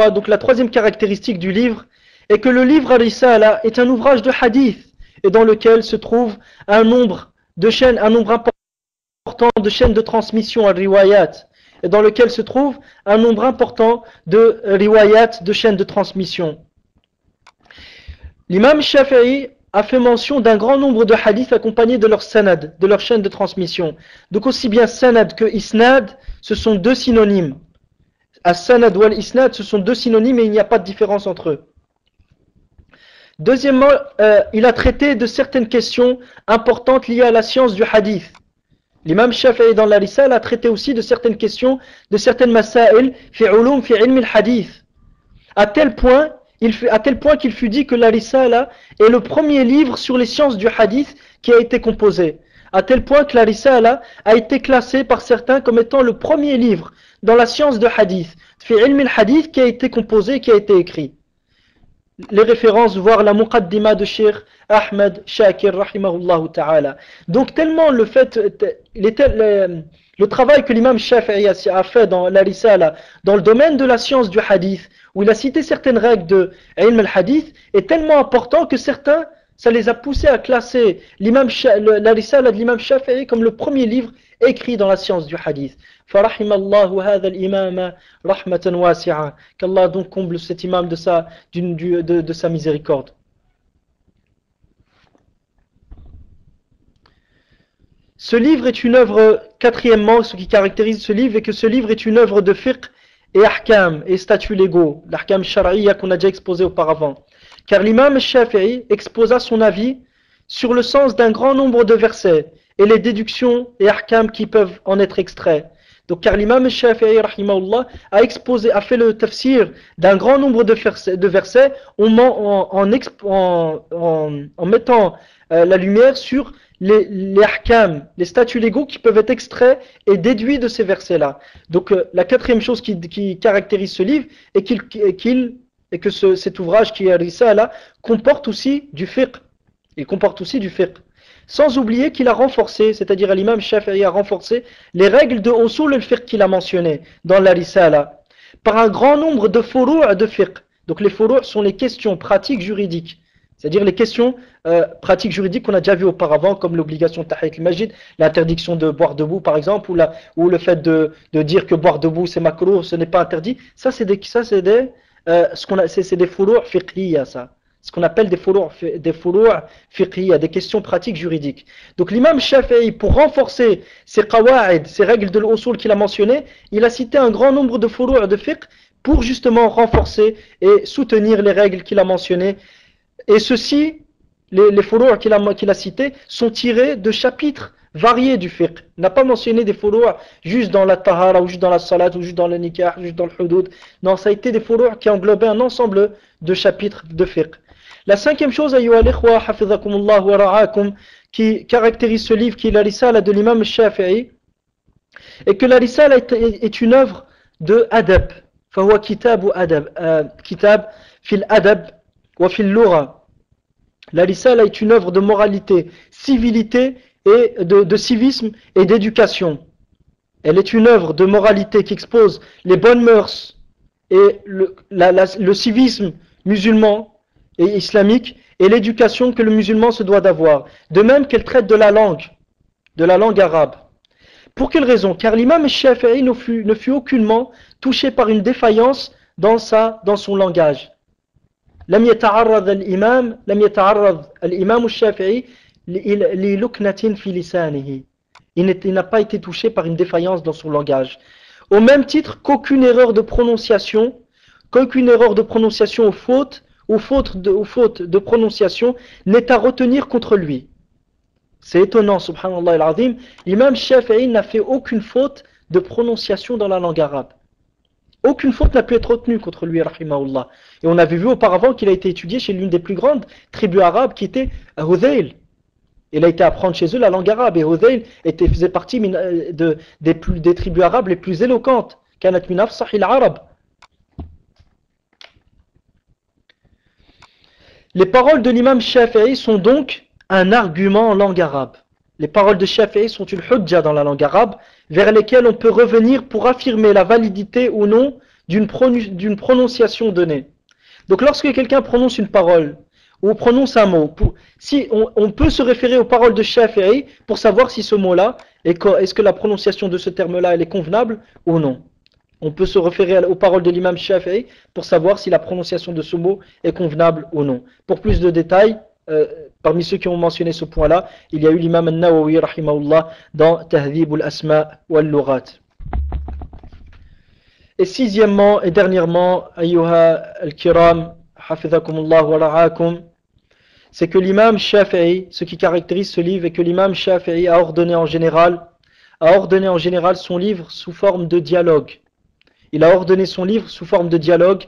donc la troisième caractéristique du livre est que le livre Ar-Risala est un ouvrage de hadith, et dans lequel se trouve un nombre important de chaînes de transmission à riwayat, et dans lequel se trouve un nombre important de riwayat, de chaînes de transmission. L'imam Shafi'i a fait mention d'un grand nombre de hadiths accompagnés de leur sanad, de leur chaîne de transmission. Donc aussi bien sanad que isnad, ce sont deux synonymes. As-sanad wal isnad, ce sont deux synonymes et il n'y a pas de différence entre eux. Deuxièmement, il a traité de certaines questions importantes liées à la science du hadith. L'imam Shafi'i dans la Risala a traité aussi de certaines questions, de certaines masail, fi ulum fi ilm al-hadith. À tel point qu'il fut dit que la Risala est le premier livre sur les sciences du hadith qui a été composé. à tel point que la Risala a été classée par certains comme étant le premier livre dans la science de hadith, fi ilm al-hadith, qui a été composé, qui a été écrit. Les références, voire la muqaddima de Cheikh Ahmed Shakir rahimahullah ta'ala. Donc tellement le fait, le travail que l'imam Shafi'i a fait dans la Risala, dans le domaine de la science du hadith, où il a cité certaines règles de ilm al-hadith, est tellement important que certains, ça les a poussés à classer la Risala de l'imam Shafi'i comme le premier livre écrit dans la science du hadith. فرحم الله هذا الإمام رحمة واسعة. Qu'Allah donc comble cet imam de sa miséricorde. Ce livre est une œuvre, quatrièmement, ce qui caractérise ce livre est que ce livre est une œuvre de fiqh et ahkam et statuts légaux, l'ahkam shar'iyya qu'on a déjà exposé auparavant. Car l'imam Shafi'i exposa son avis sur le sens d'un grand nombre de versets et les déductions et ahkam qui peuvent en être extraits. Donc, car l'imam Shafi'i rahimahullah a fait le tafsir d'un grand nombre de versets en mettant la lumière sur les ahkam, les statuts légaux qui peuvent être extraits et déduits de ces versets-là. Donc, la quatrième chose qui caractérise ce livre est que cet ouvrage qui est Risala comporte aussi du fiqh. Il comporte aussi du fiqh. Sans oublier qu'il a renforcé, c'est-à-dire l'imam Shafi'i a renforcé les règles de usul al-fiqh qu'il a mentionnées dans la Risala par un grand nombre de furu' de fiqh. Donc les furu' sont les questions pratiques juridiques, c'est-à-dire les questions pratiques juridiques qu'on a déjà vues auparavant, comme l'obligation de Tahiyat al-Masjid, l'interdiction de boire debout par exemple, ou le fait de dire que boire debout c'est makruh, ce n'est pas interdit. Ça c'est des furu' fiqhiyya, ça. Ce qu'on appelle des furu' fiqhiyya, des questions pratiques juridiques. Donc l'imam Shafi'i, pour renforcer ces qawa'id, ces règles de l'usul qu'il a mentionnées, il a cité un grand nombre de furu' de fiqh pour justement renforcer et soutenir les règles qu'il a mentionnées. Et ceci, les furu' qu'il a cités, sont tirés de chapitres variés du fiqh. Il n'a pas mentionné des furu' juste dans la tahara, ou juste dans la salat, ou juste dans le nikah, ou juste dans le hudud. Non, ça a été des furu' qui englobaient un ensemble de chapitres de fiqh. La cinquième chose, qui caractérise ce livre, qui est la Risala de l'imam Shafi'i, est que la Risala est une œuvre de adab. فهو كتاب أدب كتاب في الأدب وفي اللغة. La Risala est une œuvre de moralité, civilité et de civisme et d'éducation. Elle est une œuvre de moralité qui expose les bonnes mœurs et le civisme musulman et islamique et l'éducation que le musulman se doit d'avoir. De même qu'elle traite de la langue arabe. Pour quelle raison? Car l'imam Shafi'i ne fut aucunement touché par une défaillance dans son langage. لم يتعرض الإمام الشافعي للكنة في لسانه. Il n'a pas été touché par une défaillance dans son langage. Au même titre qu'aucune erreur de prononciation ou faute de prononciation n'est à retenir contre lui. C'est étonnant, subhanallah al-azim. L'imam Shafi'i n'a fait aucune faute de prononciation dans la langue arabe. Aucune faute n'a pu être retenue contre lui, rahimahullah. Et on avait vu auparavant qu'il a été étudié chez l'une des plus grandes tribus arabes qui était Hudayl. Il a été apprendre chez eux la langue arabe. Et Hudayl faisait partie des tribus arabes les plus éloquentes. Kanat min afsahil arab. Les paroles de l'imam Shafi'i sont donc un argument en langue arabe. Les paroles de Shafi'i sont une hujja dans la langue arabe, vers lesquelles on peut revenir pour affirmer la validité ou non d'une prononciation donnée. Donc lorsque quelqu'un prononce une parole, ou prononce un mot, si on peut se référer aux paroles de Shafi'i pour savoir si ce mot-là, est-ce que la prononciation de ce terme-là, elle est convenable ou non. On peut se référer aux paroles de l'imam Shafi'i pour savoir si la prononciation de ce mot est convenable ou non. Pour plus de détails, parmi ceux qui ont mentionné ce point-là, il y a eu l'imam al-Nawawi rahimahullah dans Tahdhib al-Asma wal-Lughat. Et sixièmement et dernièrement, ayyuha al-kiram, hafidhakumullah wa ra'akum, c'est que l'imam Shafi'i, ce qui caractérise ce livre, est que l'imam Shafi'i a ordonné en général son livre sous forme de dialogue. Il a ordonné son livre sous forme de dialogue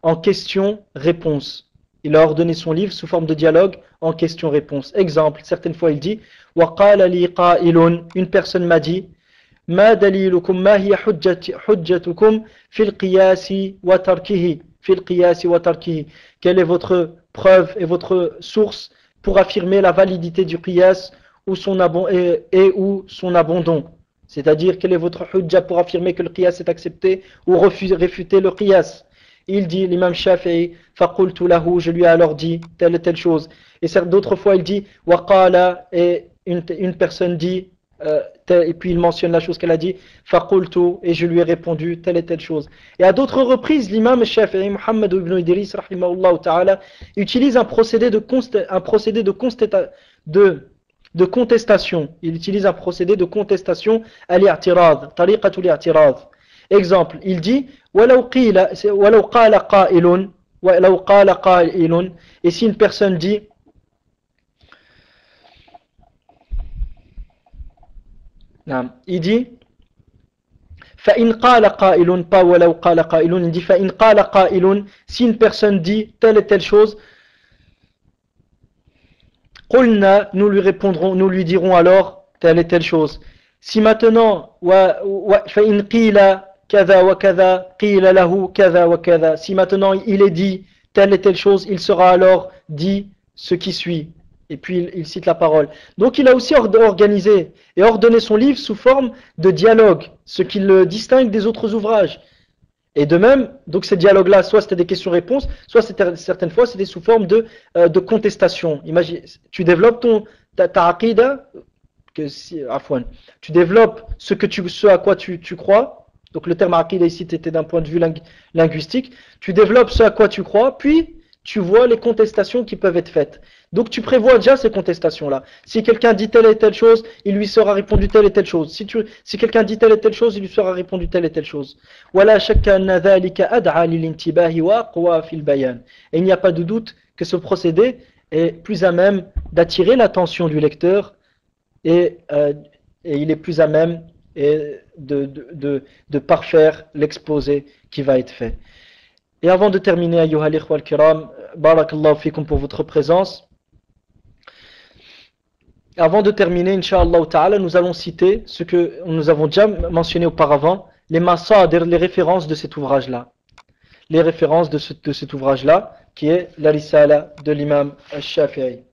en question-réponse. Il a ordonné son livre sous forme de dialogue en question-réponse. Exemple, certaines fois il dit وَقَالَ لِي قَائِلٌ, une personne m'a dit ما دليلكم ما هي حجتكم في القياس وتركه في القياس وتركه. Quelle est votre preuve et votre source pour affirmer la validité du qiyas ou ou son abandon? C'est-à-dire, quelle est votre hujja pour affirmer que le qiyas est accepté ou réfuter le qiyas? Il dit, l'imam Shafi'i, فَقُلْتُ لَهُ, je lui ai alors dit telle et telle chose. Et d'autres fois il dit وَقَالَ, et une personne dit et puis il mentionne la chose qu'elle a dit فَقُلْتُ, et je lui ai répondu telle et telle chose. Et à d'autres reprises l'imam Shafi'i Muhammad ibn Idris rahimahullah ta'ala utilise un procédé de contestation. Il utilise un procédé de contestation al-i'tirad, tariqatul i'tirad. Exemple, il dit وَلَوْ قَالَ قَائِلٌ, et si une personne dit il dit فَإِنْ قَالَ قَائِلٌ, pas وَلَوْ قَالَ قَائِلٌ, il dit فَإِنْ قَالَ قَائِلٌ, si une personne dit telle et telle chose, قُلْنَا, nous lui répondrons, nous lui dirons alors telle et telle chose. Si maintenant فَإِنْ قِيلَ كَذَا وَكَذَا قِيلَ لَهُ كَذَا وَكَذَا, si maintenant il est dit telle et telle chose, il sera alors dit ce qui suit. Et puis il cite la parole. Donc il a aussi organisé et ordonné son livre sous forme de dialogue, ce qui le distingue des autres ouvrages. Et de même, donc ces dialogues-là, soit c'était des questions-réponses, soit certaines fois c'était sous forme de contestation. Imagine, tu développes ta aqida, tu développes ce à quoi tu crois. Donc le terme aqida ici était d'un point de vue linguistique. Tu développes ce à quoi tu crois, puis tu vois les contestations qui peuvent être faites. Donc tu prévois déjà ces contestations-là. Si quelqu'un dit telle et telle chose, il lui sera répondu telle et telle chose. Si quelqu'un dit telle et telle chose, il lui sera répondu telle et telle chose. Et il n'y a pas de doute que ce procédé est plus à même d'attirer l'attention du lecteur et il est plus à même de parfaire l'exposé qui va être fait. Et avant de terminer, ayyuha al-ikhwa al-kiram, barakallahu fikum pour votre présence. Avant de terminer, Inch'Allah ta'ala, nous allons citer ce que nous avons déjà mentionné auparavant, les masadir, les références de cet ouvrage-là. Les références de cet ouvrage-là, qui est la risala de l'imam al-Shafi'i.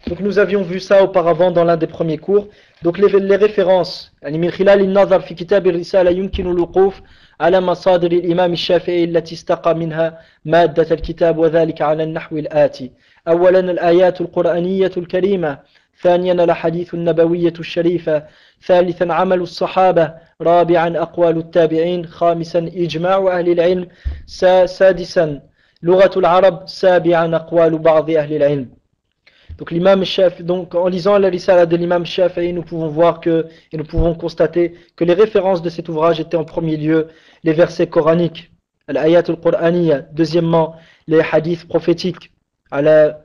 Donc nous avions vu ça auparavant dans l'un des premiers cours. Donc les références, من خلال النظر في كتاب الرسالة يمكن الوقوف على مصادر الإمام الشافعي التي استقى منها مادة الكتاب وذلك على النحو الآتي. أولا الآيات القرآنية الكريمة، ثانيا الأحاديث النبوية الشريفة، ثالثا عمل الصحابة، رابعا أقوال التابعين، خامسا إجماع أهل العلم، سادسا لغة العرب، سابعا أقوال بعض أهل العلم. Donc l'imam Shafi'i, donc en lisant la risala de l'imam Shafi'i, nous pouvons voir et nous pouvons constater que les références de cet ouvrage étaient en premier lieu les versets coraniques, l'ayat al-Qur'aniyya, deuxièmement les hadiths prophétiques, ala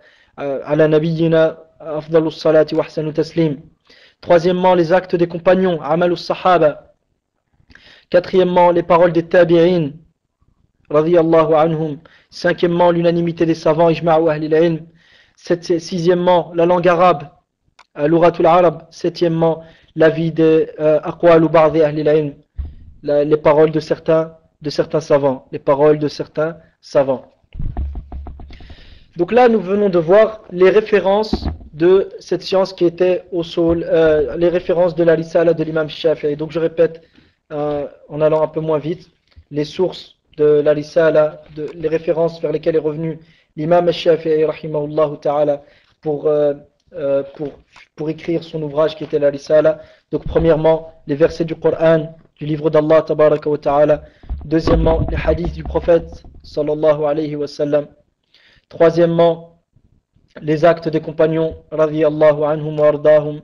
nabiyyina afdalus salati wa ahsanu taslim, troisièmement les actes des compagnons, amalus sahaba, quatrièmement les paroles des tabi'in, radiyallahu anhum, cinquièmement l'unanimité des savants, ijma'u ahli al-ilm, sixièmement la langue arabe, l'uratul arab, septièmement l'avis des aqwal ou ba'd ahli al-ilm, les paroles de certains savants, les paroles de certains savants. Donc là nous venons de voir les références de cette science qui était au sol, les références de la risala de l'imam Shafi'i. Donc je répète en allant un peu moins vite les sources de la risala, les références vers lesquelles est revenu l'imam al-Shafi'i rahimahullah ta'ala pour écrire son ouvrage qui était la risala. Donc premièrement les versets du Coran, du livre d'Allah tabaraka wa ta'ala. Deuxièmement les hadiths du prophète sallallahu alayhi wa sallam. Troisièmement les actes des compagnons radiyallahu anhum wa ardahum.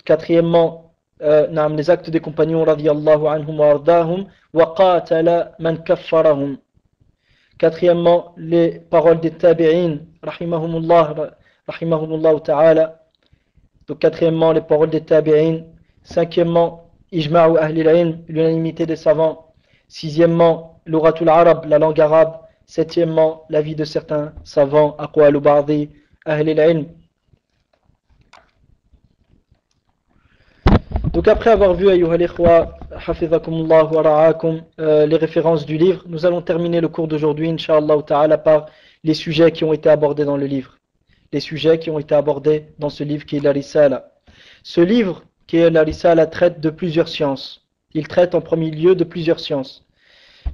Quatrièmement les actes des compagnons radiyallahu anhum wa ardahum wa qatala man kaffarahum. Quatrièmement, les paroles des tabi'in, rahimahumullah ta'ala. Donc quatrièmement, les paroles des tabi'in. Cinquièmement, ijma'u ahli al-ilm, l'unanimité des savants. Sixièmement, l'oratul arabe, la langue arabe. Septièmement, l'avis de certains savants, aqwalu ba'di ahli al-ilm. Donc après avoir vu, ayyuha al-ikhwa, hafidhakumullah wa ra'akum, les références du livre, nous allons terminer le cours d'aujourd'hui, incha'Allah ta'ala, par les sujets qui ont été abordés dans le livre. Les sujets qui ont été abordés dans ce livre qui est la Risala. Ce livre, qui est la Risala, traite de plusieurs sciences. Il traite en premier lieu de plusieurs sciences.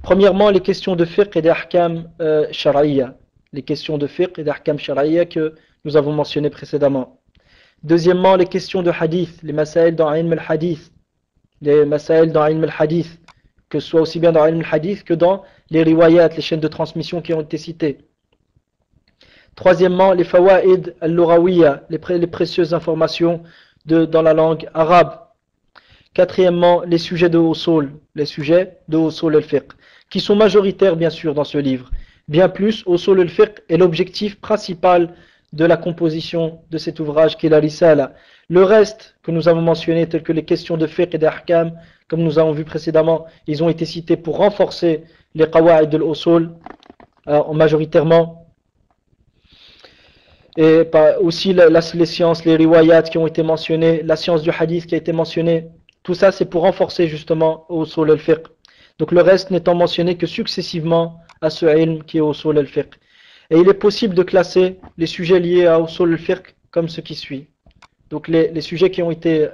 Premièrement, les questions de fiqh et d'ahkam shar'iyya. Les questions de fiqh et d'ahkam shar'iyya que nous avons mentionnées précédemment. Deuxièmement, les questions de hadith, les masaïl dans ilm al-hadith. Les masaïl dans ilm al-hadith, que ce soit aussi bien dans ilm al-hadith que dans les riwayat, les chaînes de transmission qui ont été citées. Troisièmement, les fawaïd al-lughawiyya, les précieuses informations dans la langue arabe. Quatrièmement, les sujets de usul, les sujets de usul al-fiqh, qui sont majoritaires bien sûr dans ce livre. Bien plus, usul al-fiqh est l'objectif principal de la composition de cet ouvrage qui est la Risala. Le reste que nous avons mentionné, tels que les questions de fiqh et d'ahkam, comme nous avons vu précédemment, ils ont été cités pour renforcer les qawa'id de l'usul majoritairement. Et aussi les sciences, les riwayat qui ont été mentionnées, la science du hadith qui a été mentionnée. Tout ça, c'est pour renforcer justement usul al-fiqh. Donc le reste n'étant mentionné que successivement à ce ilm qui est usul al-fiqh. Et il est possible de classer les sujets liés à usul al-fiqh comme ce qui suit. Donc les sujets qui ont été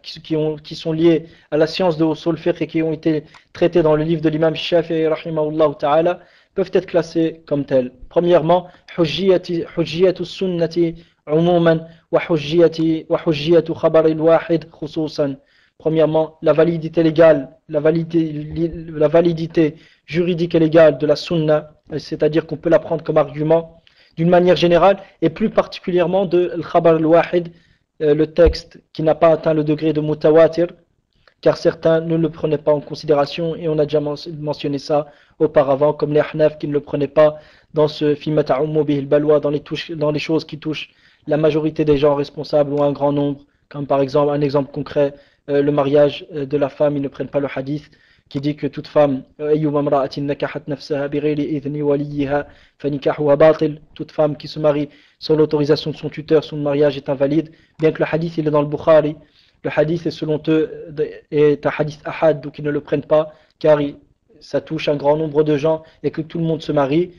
qui sont liés à la science de usul al-fiqh et qui ont été traités dans le livre de l'imam Shafi'i rahimahullah ta'ala peuvent être classés comme tels. Premièrement, hujjiyatu sunnati umuman wa hujjiyatu khabar al-wahid khususan. Premièrement, la validité légale, la validité juridique et légale de la sunna, c'est-à-dire qu'on peut la prendre comme argument d'une manière générale, et plus particulièrement de al-khabar al-wahid, le texte qui n'a pas atteint le degré de mutawatir, car certains ne le prenaient pas en considération, et on a déjà mentionné ça auparavant, comme les Ahnaf qui ne le prenaient pas dans ce fima ta'ummu bihi al-balwa, dans les choses qui touchent la majorité des gens responsables ou un grand nombre, comme par exemple un exemple concret, le mariage de la femme. Ils ne prennent pas le hadith qui dit que toute femme, toute femme qui se marie sans l'autorisation de son tuteur, son mariage est invalide. Bien que le hadith il est dans le Bukhari, le hadith est selon eux est un hadith ahad, donc ils ne le prennent pas car ça touche un grand nombre de gens et que tout le monde se marie.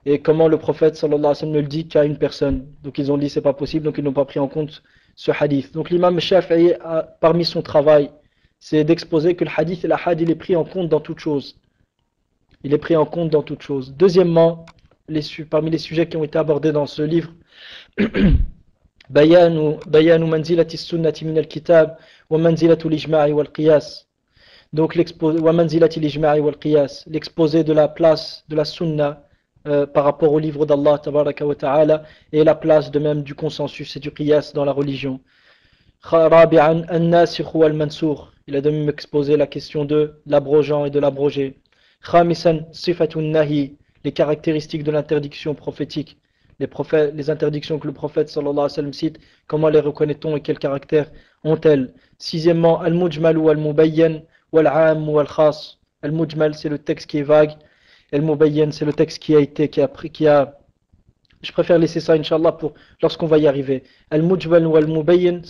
Et comment le prophète sallallahu alayhi wa sallam ne le dit qu'à une personne, donc ils ont dit c'est pas possible, donc ils n'ont pas pris en compte ce hadith. Donc l'imam Shafi'i, parmi son travail, c'est d'exposer que le hadith et l'ahad, il est pris en compte dans toute chose. Il est pris en compte dans toute chose. Deuxièmement, parmi les sujets qui ont été abordés dans ce livre, bayanu manzilati sunnati min al-kitab wa manzilatu l'ijma'i wal qiyas. Donc l'exposé de la place de la sunna par rapport au livre d'Allah tabaraka wa ta'ala et la place de même du consensus et du qiyas dans la religion. Rabi'an an-nasikh wal mansukh. Il a de même exposé la question de l'abrogeant et de l'abrogé. Khamisan sifatun nahi, les caractéristiques de l'interdiction prophétique, les interdictions que le prophète sallallahu alayhi wa sallam cite, comment les reconnaît-on et quel caractère ont-elles. Sixièmement, al-mujmal wal mubayyan wal 'am wal khas. Al-mujmal, c'est le texte qui est vague. Al-mubayyan, c'est le texte qui a je préfère laisser ça inshallah pour lorsqu'on va y arriver. Al-mujmal wal mubayyan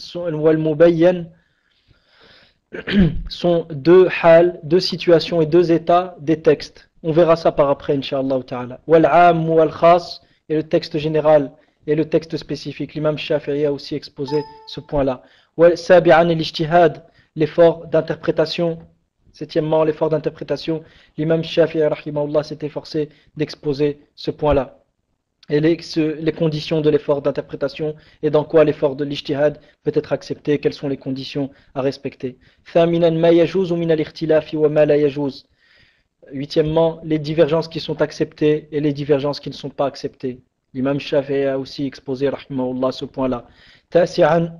sont deux hal, deux situations et deux états des textes. On verra ça par après inshallah ta'ala. Wal 'am wal khas est le texte général et le texte spécifique. L'imam Shafi'i a aussi exposé ce point-là. Wal sabi'an al-ijtihad, l'effort d'interprétation. Septièmement, l'effort d'interprétation. L'imam Shafi'i rahimahullah s'est efforcé d'exposer ce point-là. Et les conditions de l'effort d'interprétation et dans quoi l'effort de l'ijtihad peut être accepté, quelles sont les conditions à respecter. Thaminan ma yajuz min al-ikhtilafi wa ma la yajuz. Huitièmement, les divergences qui sont acceptées et les divergences qui ne sont pas acceptées. L'imam Shafi'i a aussi exposé rahimahullah ce point-là. Tasi'an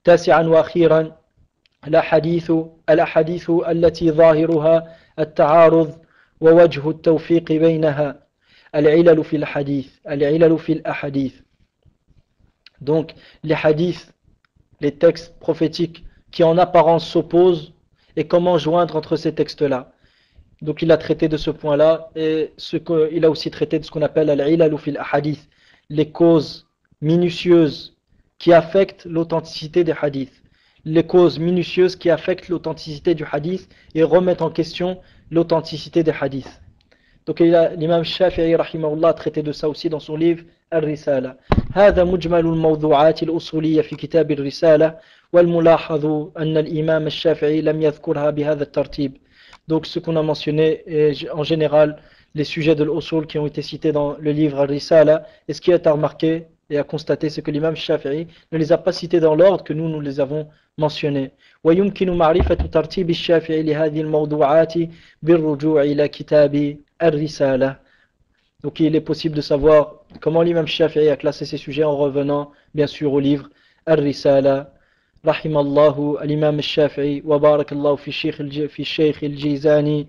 wa akhiran الأحاديث التي ظاهرها التعارض ووجه التوفيق بينها العلل في الأحاديث. Donc les hadiths, les textes prophétiques qui en apparence s'opposent et comment joindre entre ces textes-là. Donc il a traité de ce point-là, et il a aussi traité de ce qu'on appelle al-ilalu fil ahadith, les causes minutieuses qui affectent l'authenticité des hadiths. Les causes minutieuses qui affectent l'authenticité du hadith et remettent en question l'authenticité des hadiths. Donc l'imam Shafi'i rahimahullah a traité de ça aussi dans son livre الرسالة. هذا مجمل الموضوعات الأصولية في كتاب الرسالة والملاحظ أن الإمام الشافعي لم يذكرها بهذا الترتيب. Donc ce qu'on a mentionné est en général les sujets de l'usul qui ont été cités dans le livre Al-Risala, et ce qui est à remarquer et à constater, c'est que l'imam Shafi'i ne les a pas cités dans l'ordre que nous les avons mentionnés. ويمكن معرفة ترتيب الشافعي لهذه الموضوعات بالرجوع إلى كتاب الرسالة. Donc il est possible de savoir comment l'imam Shafi'i a classé ces sujets en revenant bien sûr au livre Al-Risala. رحم الله الإمام الشافعي وبارك الله في الشيخ الجيزاني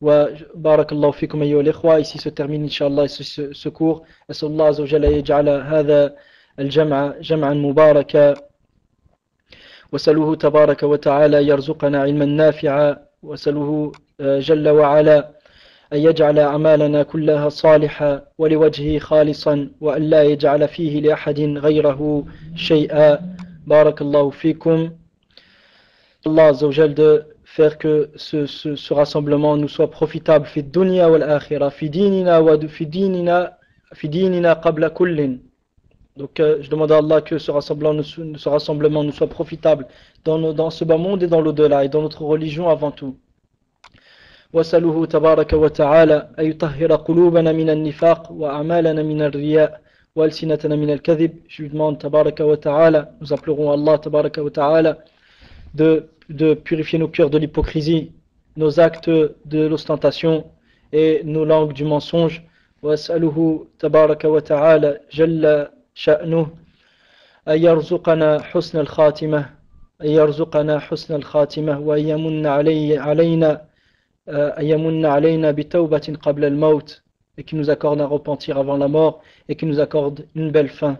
وبارك الله فيكم أيها الإخوة. Ici se termine إنشاء الله ce cours. أسأل الله عز وجل يجعل هذا الجمع جمعا مباركا، وسألوه تبارك وتعالى يرزقنا علما نافعا، وسألوه جل وعلا أن يجعل أعمالنا كلها صالحة ولوجهه خالصا، وأن لا يجعل فيه لأحد غيره شيئا. Barakallahu fikum. Allah Azza wa Jal de faire que ce rassemblement nous soit profitable fi dunya wal akhirah, fi dinina qabla kullin. Donc je demande à Allah que ce rassemblement nous soit profitable dans ce bas monde et dans l'au-delà, et dans notre religion avant tout. وَسَلُهُ تَبَارَكَ وَتَعَالَى أَن يُطَهِّرَ قُلُوبَنَا مِنَ النِّفَاقِ وَأَعْمَالَنَا مِنَ الرِّيَاءِ وَأَلْسِنَتَنَا مِنَ الْكَذِبِ. Je lui demande Tabaraka wa Ta'ala, nous implorons Allah Tabaraka wa Ta'ala de purifier nos cœurs de l'hypocrisie, nos actes de l'ostentation et nos langues du mensonge. وَأَسْأَلُهُ تَبَارَكَ وَتَعَالَى جَلَّ شَأْنُهُ أن يرزقنا حسن الخاتمة وأن يمن علينا بتوبة قبل الموت, et qui nous accorde un repentir avant la mort, et qui nous accorde une belle fin.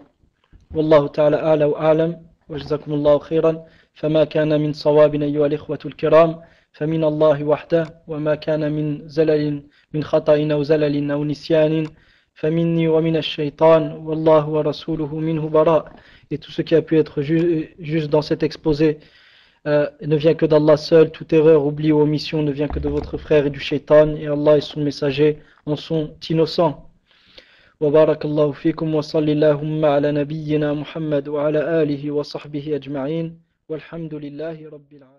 Wallahu ta'ala a'la wa a'lam, wa jazakumullahu khairan. فما كان من صواب أيها الإخوة الكرام فمن الله وحده, وما كان من زلل من خطأ أو زلل أو نسيان فمني ومن الشيطان والله ورسوله منه براء. Et tout ce qui a pu être juste dans cet exposé ne vient que d'Allah seul. Toute erreur, oubli ou omission ne vient que de votre frère et du shaitan, et Allah et son messager en sont innocents. وبارك الله فيكم وصلى اللهم على نبينا محمد وعلى آله وصحبه أجمعين والحمد لله رب العالمين.